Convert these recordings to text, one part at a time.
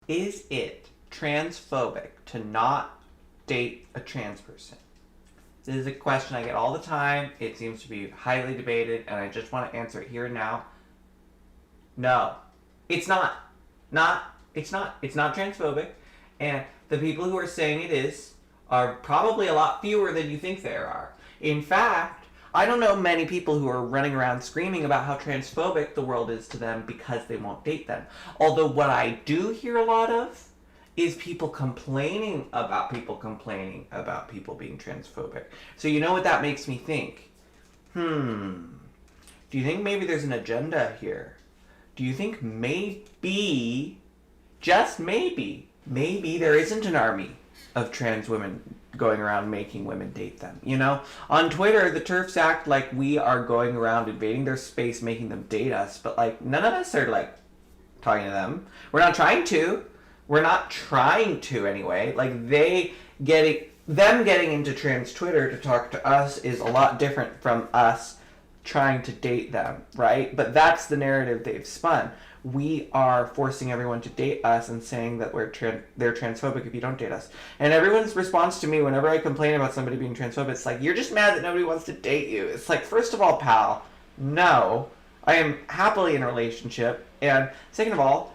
Is it transphobic to not date a trans person? This is a question I get all the time. It seems to be highly debated, and I just want to answer it here and now. No, it's not. It's not. It's not transphobic. And the people who are saying it is are probably a lot fewer than you think there are. In fact, I don't know many people who are running around screaming about how transphobic the world is to them because they won't date them. Although what I do hear a lot of is people complaining about people being transphobic. So you know what that makes me think? Do you think maybe there's an agenda here? Do you think maybe, just maybe there isn't an army of trans women going around making women date them? You know, on Twitter, the TERFs act like we are going around invading their space, making them date us, but like none of us are like talking to them. We're not trying to. We're not trying to anyway. Like them getting into trans Twitter to talk to us is a lot different from us trying to date them, right? But that's the narrative they've spun. We are forcing everyone to date us and saying that they're transphobic if you don't date us. And everyone's response to me whenever I complain about somebody being transphobic, it's like, you're just mad that nobody wants to date you. It's like, first of all, pal, no. I am happily in a relationship. And second of all,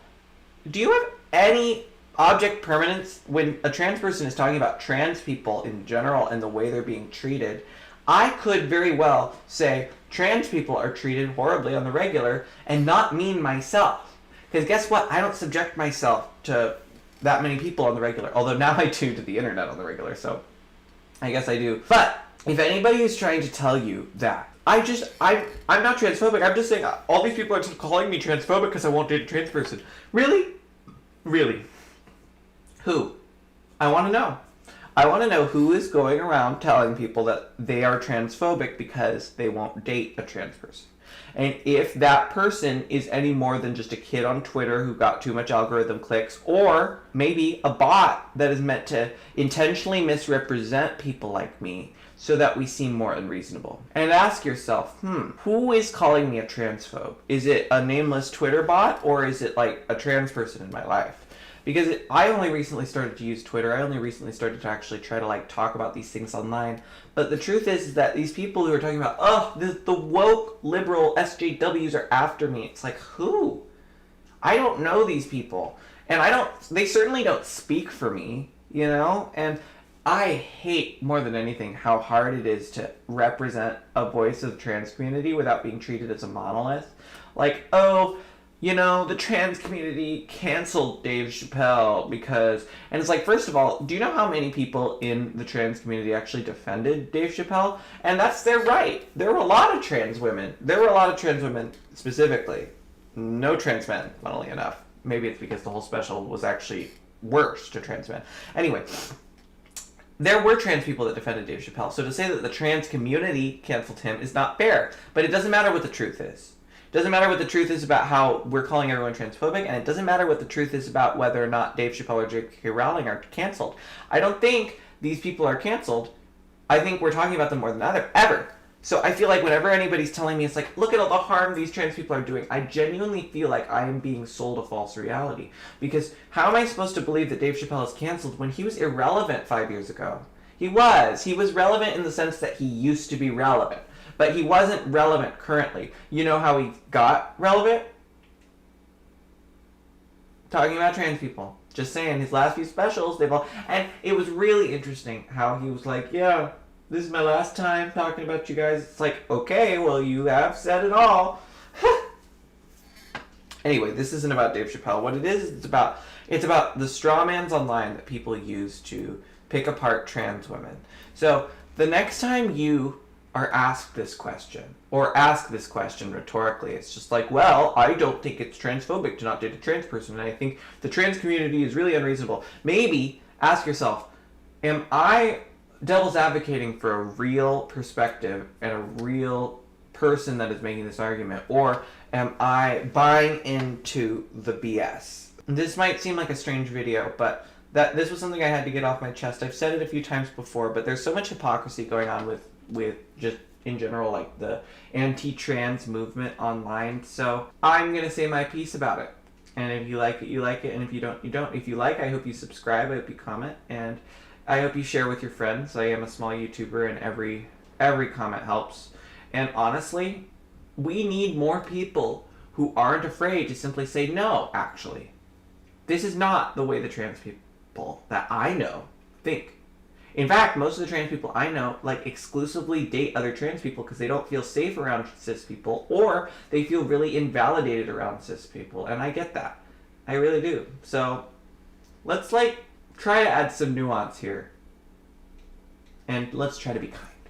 do you have any object permanence when a trans person is talking about trans people in general and the way they're being treated? I could very well say trans people are treated horribly on the regular and not mean myself. Because guess what? I don't subject myself to that many people on the regular. Although now I do to the internet on the regular, so I guess I do. But if anybody is trying to tell you that, I'm not transphobic. I'm just saying all these people are calling me transphobic because I won't date a trans person. Really? Really? Who? I want to know. I want to know who is going around telling people that they are transphobic because they won't date a trans person. And if that person is any more than just a kid on Twitter who got too much algorithm clicks, or maybe a bot that is meant to intentionally misrepresent people like me so that we seem more unreasonable. And ask yourself, who is calling me a transphobe? Is it a nameless Twitter bot, or is it like a trans person in my life? Because I only recently started to use Twitter. I only recently started to actually try to like talk about these things online. But the truth is that these people who are talking about, the woke liberal SJWs are after me. It's like, who? I don't know these people. And they certainly don't speak for me, you know? And I hate more than anything how hard it is to represent a voice of the trans community without being treated as a monolith. Like, you know, the trans community canceled Dave Chappelle because... And it's like, first of all, do you know how many people in the trans community actually defended Dave Chappelle? And that's their right. There were a lot of trans women. There were a lot of trans women specifically. No trans men, funnily enough. Maybe it's because the whole special was actually worse to trans men. Anyway, there were trans people that defended Dave Chappelle. So to say that the trans community canceled him is not fair. But it doesn't matter what the truth is. Doesn't matter what the truth is about how we're calling everyone transphobic, and it doesn't matter what the truth is about whether or not Dave Chappelle or J.K. Rowling are canceled. I don't think these people are canceled. I think we're talking about them more than ever. So I feel like whenever anybody's telling me, it's like, look at all the harm these trans people are doing, I genuinely feel like I am being sold a false reality. Because how am I supposed to believe that Dave Chappelle is canceled when he was irrelevant 5 years ago? He was relevant in the sense that he used to be relevant. But he wasn't relevant currently. You know how he got relevant? Talking about trans people. Just saying, his last few specials, and it was really interesting how he was like, yeah, this is my last time talking about you guys. It's like, okay, well, you have said it all. Anyway, this isn't about Dave Chappelle. What it is, it's about the strawmans online that people use to pick apart trans women. So the next time you are asked this question, or ask this question rhetorically, it's just like, well, I don't think it's transphobic to not date a trans person, and I think the trans community is really unreasonable. Maybe ask yourself, am I devil's advocating for a real perspective and a real person that is making this argument, or am I buying into the BS? This might seem like a strange video, but this was something I had to get off my chest. I've said it a few times before, but there's so much hypocrisy going on with just in general, like the anti-trans movement online. So I'm going to say my piece about it. And if you like it, you like it. And if you don't, you don't. If you like, I hope you subscribe. I hope you comment. And I hope you share with your friends. I am a small YouTuber, and every comment helps. And honestly, we need more people who aren't afraid to simply say, no, actually. This is not the way the trans people that I know think. In fact, most of the trans people I know like exclusively date other trans people because they don't feel safe around cis people, or they feel really invalidated around cis people, and I get that. I really do. So let's like try to add some nuance here, and let's try to be kind.